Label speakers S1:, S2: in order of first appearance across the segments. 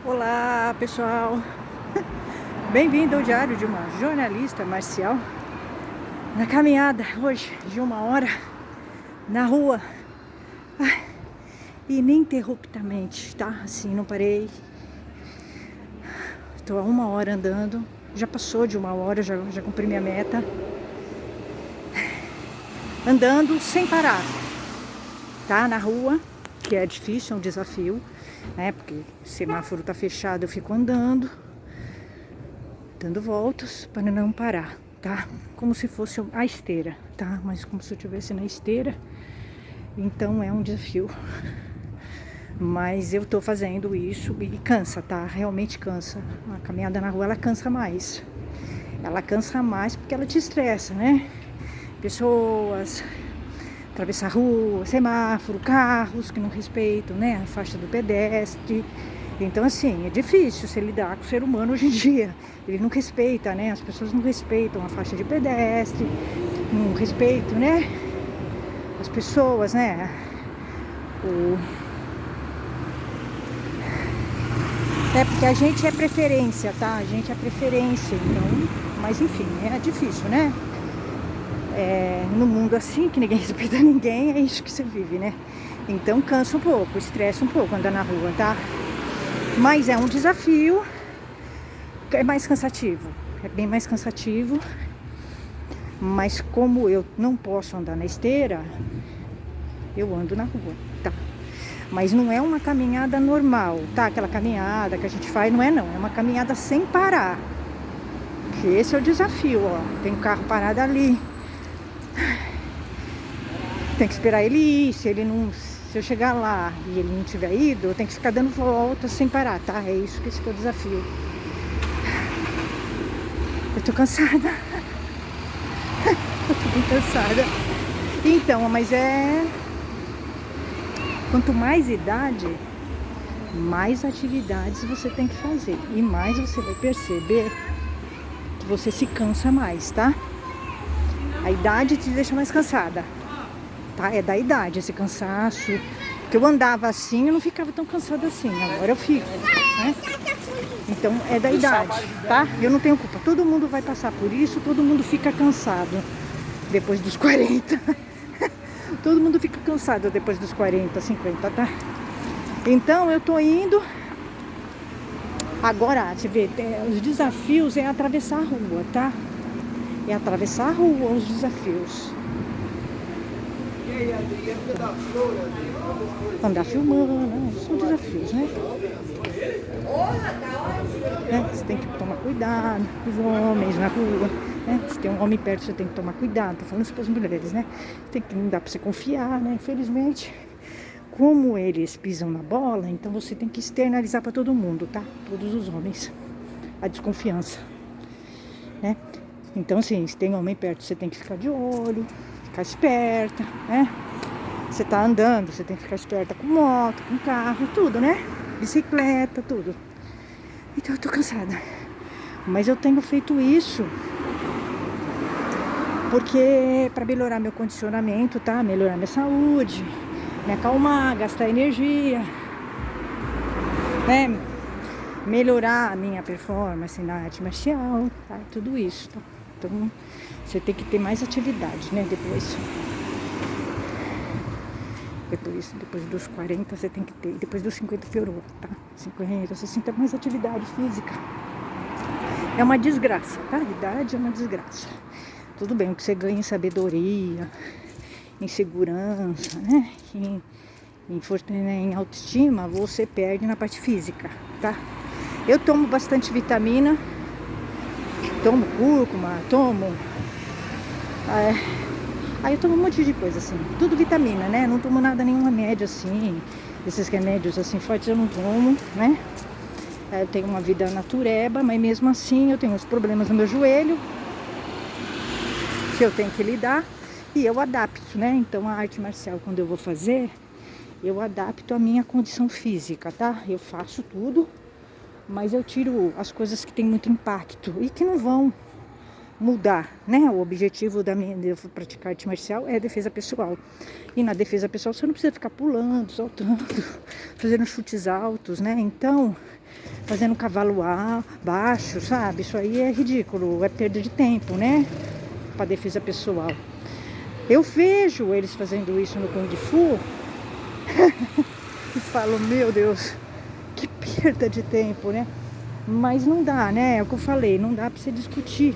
S1: Olá, pessoal. Bem-vindo ao diário de uma jornalista marcial. Na caminhada hoje de 1 hora na rua, ininterruptamente, tá? Assim, não parei. Tô há 1 hora andando. Já passou de 1 hora, já cumpri minha meta. Andando sem parar, tá? Na rua, que é difícil, é um desafio, né? Porque o semáforo tá fechado, eu fico andando, dando voltas para não parar, tá? Como se fosse a esteira, tá? Mas como se eu estivesse na esteira, então é um desafio. Mas eu tô fazendo isso e cansa, tá? Realmente cansa. A caminhada na rua, ela cansa mais. Ela cansa mais porque ela te estressa, né? Pessoas, atravessar a rua, semáforo, carros que não respeitam, né? A faixa do pedestre. Então, assim, é difícil se lidar com o ser humano hoje em dia. Ele não respeita, né? As pessoas não respeitam a faixa de pedestre, não respeitam, né? As pessoas, né? É porque a gente é preferência, tá? A gente é preferência, então... Mas, enfim, é difícil, né? No mundo assim, que ninguém respeita ninguém, é isso que você vive, né? Então cansa um pouco, estressa um pouco andar na rua, tá? Mas é um desafio, é mais cansativo, é bem mais cansativo. Mas como eu não posso andar na esteira, eu ando na rua, tá? Mas não é uma caminhada normal, tá? Aquela caminhada que a gente faz, não, é uma caminhada sem parar. Que esse é o desafio, ó. Tem um carro parado ali. Tem que esperar ele ir, se eu chegar lá e ele não tiver ido, eu tenho que ficar dando voltas sem parar, tá? É isso que esse é o desafio. Eu tô cansada. Eu tô bem cansada. Então, mas quanto mais idade, mais atividades você tem que fazer. E mais você vai perceber que você se cansa mais, tá? A idade te deixa mais cansada. Tá? É da idade esse cansaço. Porque eu andava assim, eu não ficava tão cansada assim. Agora eu fico, né? Então é da idade, tá? Eu não tenho culpa. Todo mundo vai passar por isso, todo mundo fica cansado depois dos 40. Todo mundo fica cansado depois dos 40, 50, tá? Então eu tô indo. Agora, você vê, os desafios é atravessar a rua, tá? É atravessar a rua os desafios. Andar filmando, são desafios, né? Você tem que tomar cuidado, os homens na rua, né? Se tem um homem perto, você tem que tomar cuidado. Tô falando isso para as mulheres, né? Não dá para você confiar, né? Infelizmente, como eles pisam na bola, então você tem que externalizar para todo mundo, tá? Todos os homens, a desconfiança, né? Então, assim, se tem homem perto, você tem que ficar de olho, ficar esperta, né? Você tá andando, você tem que ficar esperta com moto, com carro, tudo, né? Bicicleta, tudo. Então eu tô cansada. Mas eu tenho feito isso porque para melhorar meu condicionamento, tá? Melhorar minha saúde, me acalmar, gastar energia, né? Melhorar a minha performance na arte marcial, tá? Tudo isso, tá? Então você tem que ter mais atividade, né? Depois dos 40 você tem que ter, depois dos 50 piorou, tá? 50, 60 mais atividade física. É uma desgraça, tá? A idade é uma desgraça. Tudo bem, o que você ganha em sabedoria, em segurança, né? Em autoestima, você perde na parte física, tá? Eu tomo bastante vitamina, tomo cúrcuma, aí eu tomo um monte de coisa, assim, tudo vitamina, né? Não tomo nenhum remédio, assim, esses remédios, assim, fortes eu não tomo, né? Eu tenho uma vida natureba, mas mesmo assim eu tenho uns problemas no meu joelho, que eu tenho que lidar, e eu adapto, né? Então a arte marcial, quando eu vou fazer, eu adapto a minha condição física, tá? Eu faço tudo, mas eu tiro as coisas que tem muito impacto e que não vão mudar, né? O objetivo de eu praticar arte marcial é a defesa pessoal. E na defesa pessoal você não precisa ficar pulando, soltando, fazendo chutes altos, né? Então, fazendo cavalo baixo, sabe? Isso aí é ridículo, é perda de tempo, né? Para defesa pessoal. Eu vejo eles fazendo isso no Kung Fu e falo, meu Deus, que perda de tempo, né? Mas não dá, né? É o que eu falei, não dá para você discutir.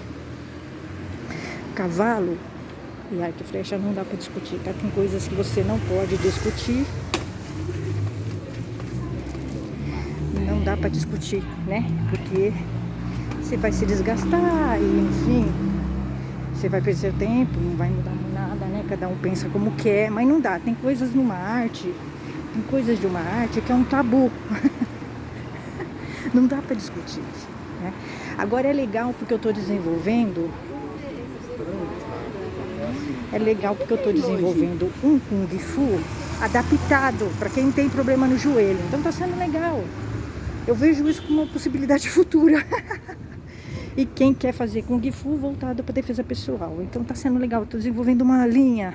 S1: Cavalo e arco e flecha não dá para discutir, tá? Tem coisas que você não pode discutir. Não dá para discutir, né? Porque você vai se desgastar e, enfim, você vai perder tempo, não vai mudar nada, né? Cada um pensa como quer, mas não dá. Tem coisas numa arte, tem coisas de uma arte que é um tabu. Não dá para discutir, né? Agora é legal porque eu estou desenvolvendo. É legal porque eu estou desenvolvendo um Kung Fu adaptado para quem tem problema no joelho. Então tá sendo legal. Eu vejo isso como uma possibilidade futura. E quem quer fazer Kung Fu voltado para defesa pessoal. Então tá sendo legal. Estou desenvolvendo uma linha.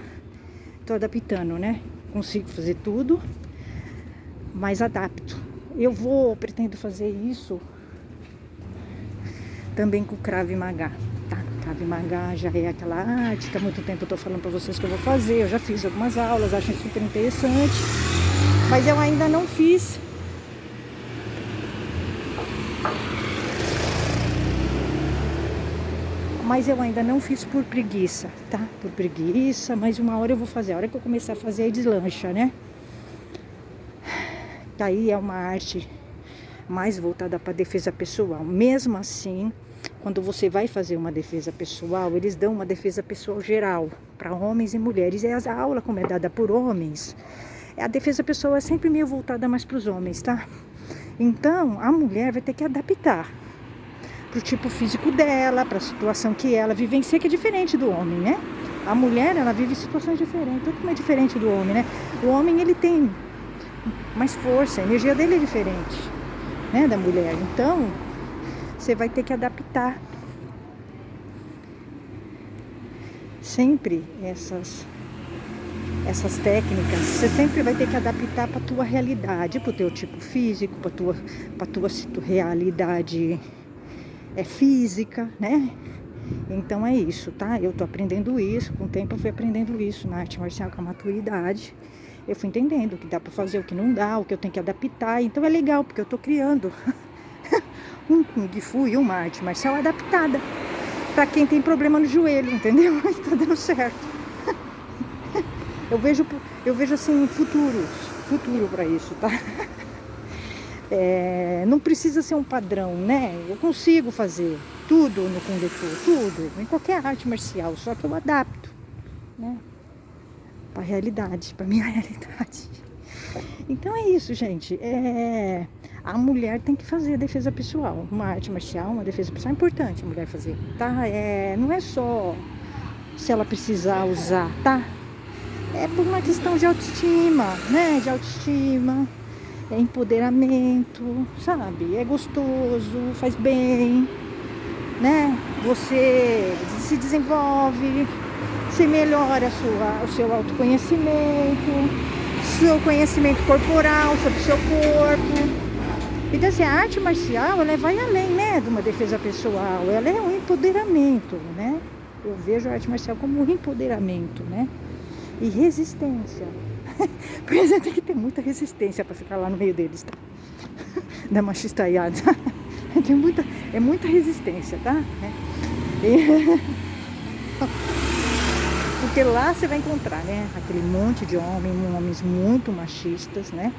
S1: Estou adaptando, né? Consigo fazer tudo, mas adapto. Pretendo fazer isso também com o Krav Maga, tá? Krav Maga já é aquela arte que há muito tempo eu tô falando para vocês que eu vou fazer. Eu já fiz algumas aulas, acho super interessante, mas eu ainda não fiz. Mas eu ainda não fiz por preguiça, tá? Por preguiça, mas uma hora eu vou fazer. A hora que eu começar a fazer, aí deslancha, né? Daí é uma arte mais voltada para defesa pessoal. Mesmo assim, quando você vai fazer uma defesa pessoal, eles dão uma defesa pessoal geral para homens e mulheres. E a aula, como é dada por homens, a defesa pessoal é sempre meio voltada mais para os homens, tá? Então, a mulher vai ter que adaptar pro tipo físico dela, para a situação que ela vivencia, que é diferente do homem, né? A mulher, ela vive situações diferentes, totalmente diferente do homem, né? O homem, ele tem mais força, a energia dele é diferente, né, da mulher. Então, você vai ter que adaptar sempre essas técnicas. Você sempre vai ter que adaptar para tua realidade, para o teu tipo físico, para tua realidade física, né? Então é isso, tá? Eu tô aprendendo isso, com o tempo eu fui aprendendo isso na arte marcial, com a maturidade. Eu fui entendendo o que dá pra fazer, o que não dá, o que eu tenho que adaptar. Então é legal, porque eu tô criando um Kung Fu e uma arte marcial adaptada pra quem tem problema no joelho, entendeu? Mas tá dando certo. Eu vejo assim, futuro pra isso, tá? Não precisa ser um padrão, né? Eu consigo fazer tudo no Kung Fu, tudo, em qualquer arte marcial, só que eu adapto, né? Pra realidade, pra minha realidade. Então é isso, gente. A mulher tem que fazer a defesa pessoal. Uma arte marcial, uma defesa pessoal é importante a mulher fazer, tá? Não é só se ela precisar usar, tá? É por uma questão de autoestima, né? De autoestima, empoderamento, sabe? É gostoso, faz bem, né? Você se desenvolve, você melhora o seu autoconhecimento, seu conhecimento corporal sobre o seu corpo. Então, assim, a arte marcial, ela vai além, né, de uma defesa pessoal. Ela é um empoderamento, né? Eu vejo a arte marcial como um empoderamento, né? E resistência. Porque você tem que ter muita resistência para ficar lá no meio deles, tá? Da machistaiada. É muita resistência, tá? Porque lá você vai encontrar, né? Aquele monte de homens muito machistas, né?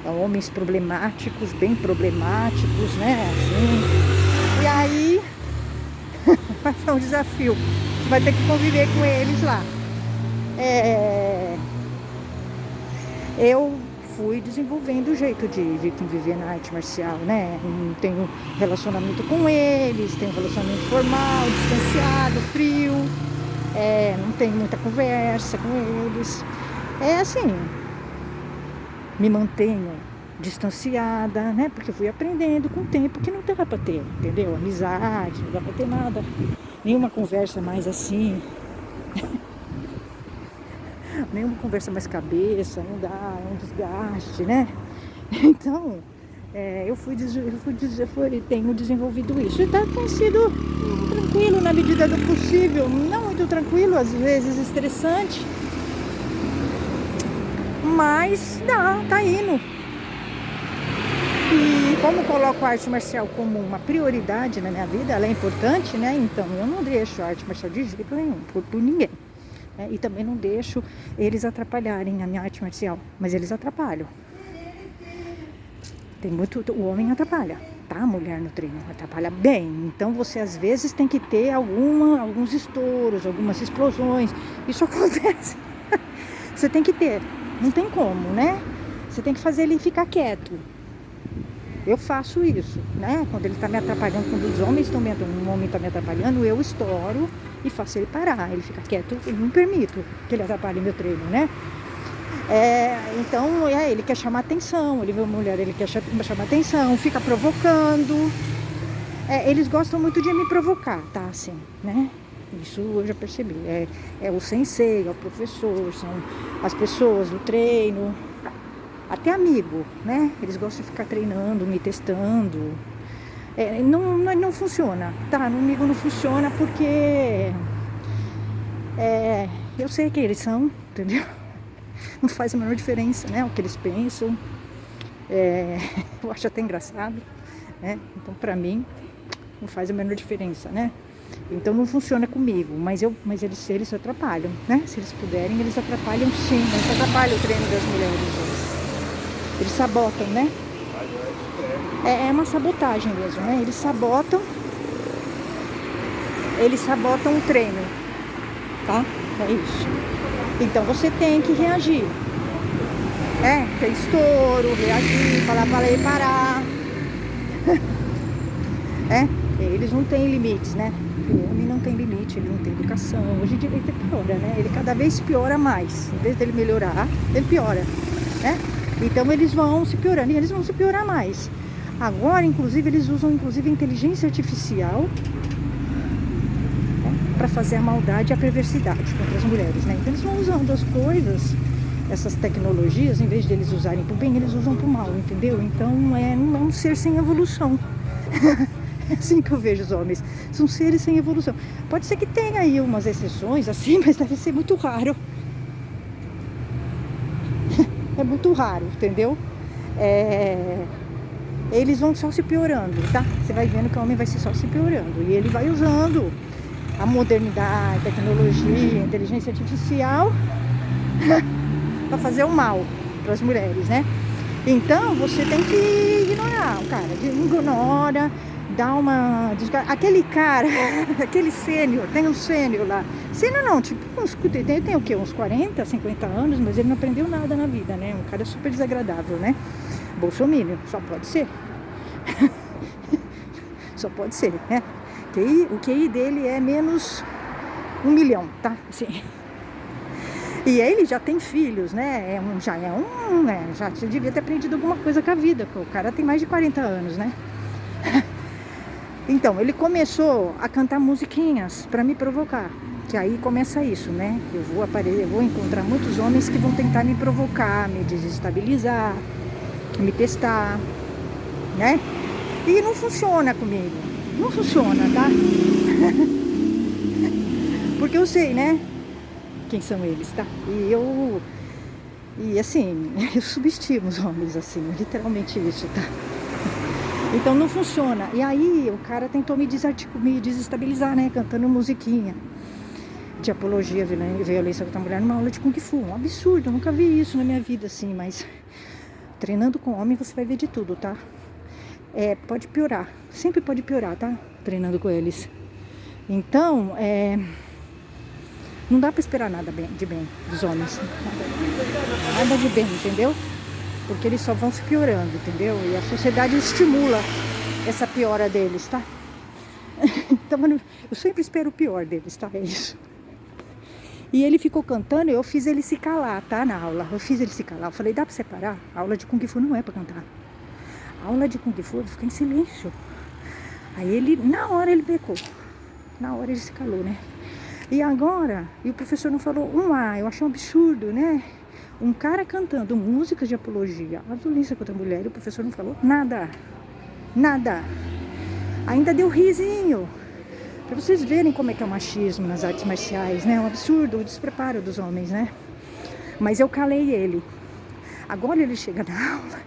S1: Homens problemáticos, bem problemáticos, né? Assim. E aí vai ser um desafio. Você vai ter que conviver com eles lá. Eu fui desenvolvendo o jeito de viver na arte marcial, né? Tenho relacionamento com eles, tenho relacionamento formal, distanciado, frio. Não tenho muita conversa com eles. Assim, me mantenho distanciada, né? Porque eu fui aprendendo com o tempo que não dá pra ter, entendeu? Amizade, não dá pra ter nada. Nenhuma conversa mais assim. Nenhuma conversa mais cabeça, não dá, é um desgaste, né? Então, tenho desenvolvido isso. E tem sido tranquilo na medida do possível, não muito tranquilo, às vezes estressante, mas tá indo. E como coloco a arte marcial como uma prioridade na minha vida, ela é importante, né? Então eu não deixo a arte marcial de jeito nenhum, por ninguém. Né? E também não deixo eles atrapalharem a minha arte marcial, mas eles atrapalham. O homem atrapalha, tá? A mulher no treino atrapalha bem. Então você às vezes tem que ter alguns estouros, algumas explosões. Isso acontece. Você tem que ter, não tem como, né? Você tem que fazer ele ficar quieto. Eu faço isso, né? Quando ele tá me atrapalhando, quando um homem tá me atrapalhando, eu estouro e faço ele parar. Ele fica quieto, eu não permito que ele atrapalhe meu treino, né? Então, ele quer chamar atenção, ele vê uma mulher, ele quer chamar atenção, fica provocando. Eles gostam muito de me provocar, tá? Assim, né? Isso eu já percebi. É o sensei, é o professor, são as pessoas do treino, até amigo, né? Eles gostam de ficar treinando, me testando. Não funciona, tá? Comigo não funciona porque eu sei quem eles são, entendeu? Não faz a menor diferença, né? O que eles pensam. Eu acho até engraçado, né? Então, pra mim, não faz a menor diferença, né? Então, não funciona comigo. Mas eles atrapalham, né? Se eles puderem, eles atrapalham sim. Eles atrapalham o treino das mulheres. Eles sabotam, né? É uma sabotagem mesmo, né? Eles sabotam o treino, tá? É isso. Então você tem que reagir. Tem estouro, reagir, falar para ele parar. Eles não têm limites, né? O homem não tem limite, ele não tem educação. Hoje em dia ele piora, né? Ele cada vez piora mais. Em vez dele melhorar, ele piora, né? Então eles vão se piorando e eles vão se piorar mais. Agora, inclusive, eles usam inteligência artificial para fazer a maldade e a perversidade contra as mulheres, né? Então eles vão usando as coisas, essas tecnologias, em vez de eles usarem para o bem, eles usam para o mal, entendeu? Então não é um ser sem evolução. É assim que eu vejo os homens, são seres sem evolução. Pode ser que tenha aí umas exceções assim, mas deve ser muito raro. É muito raro, entendeu? Eles vão só se piorando, tá? Você vai vendo que o homem vai só se piorando. E ele vai usando a modernidade, a tecnologia, a inteligência artificial para fazer o mal para as mulheres, né? Então você tem que ignorar o cara. Ignora, dá uma... Aquele cara, aquele sênior, tem um sênior lá. Sênior não, tipo, tem o quê? Uns 40, 50 anos, mas ele não aprendeu nada na vida, né? Um cara super desagradável, né? Bolsominion, só pode ser. Só pode ser, né? O QI dele é menos 1 milhão, tá? Assim. E ele já tem filhos, né? Já devia ter aprendido alguma coisa com a vida, porque o cara tem mais de 40 anos, né? Então, ele começou a cantar musiquinhas para me provocar. Que aí começa isso, né? Eu vou encontrar muitos homens que vão tentar me provocar, me desestabilizar, me testar, né? E não funciona comigo. Não funciona, tá? Porque eu sei, né? Quem são eles, tá? E assim, eu subestimo os homens, assim, literalmente isso, tá? Então não funciona. E aí o cara tentou me desestabilizar, né? Cantando musiquinha de apologia à violência contra a mulher numa aula de Kung Fu. Um absurdo, eu nunca vi isso na minha vida, assim, mas treinando com homem você vai ver de tudo, tá? Pode piorar, sempre pode piorar, tá? Treinando com eles. Então, não dá pra esperar nada de bem dos homens. Nada de bem, entendeu? Porque eles só vão se piorando, entendeu? E a sociedade estimula essa piora deles, tá? Então, eu sempre espero o pior deles, tá? É isso. E ele ficou cantando e eu fiz ele se calar, tá? Na aula. Eu fiz ele se calar. Eu falei, dá pra separar? A aula de Kung Fu não é pra cantar. A aula de Kung Fu fica em silêncio. Aí na hora ele becou. Na hora ele se calou, né? E o professor não falou eu achei um absurdo, né? Um cara cantando músicas de apologia à violência contra a mulher e o professor não falou nada. Nada. Ainda deu risinho. Pra vocês verem como é que é o machismo nas artes marciais, né? É um absurdo o despreparo dos homens, né? Mas eu calei ele. Agora ele chega na aula,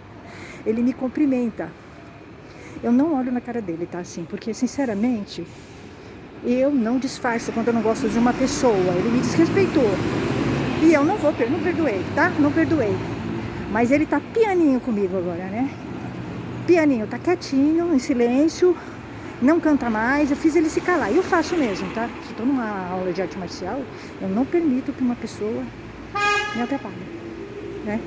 S1: ele me cumprimenta. Eu não olho na cara dele, tá? Assim, porque sinceramente, eu não disfarço quando eu não gosto de uma pessoa. Ele me desrespeitou. E eu não perdoei, tá? Não perdoei. Mas ele tá pianinho comigo agora, né? Pianinho, tá quietinho, em silêncio, não canta mais. Eu fiz ele se calar. E eu faço mesmo, tá? Se eu tô numa aula de arte marcial, eu não permito que uma pessoa me atrapalhe, né?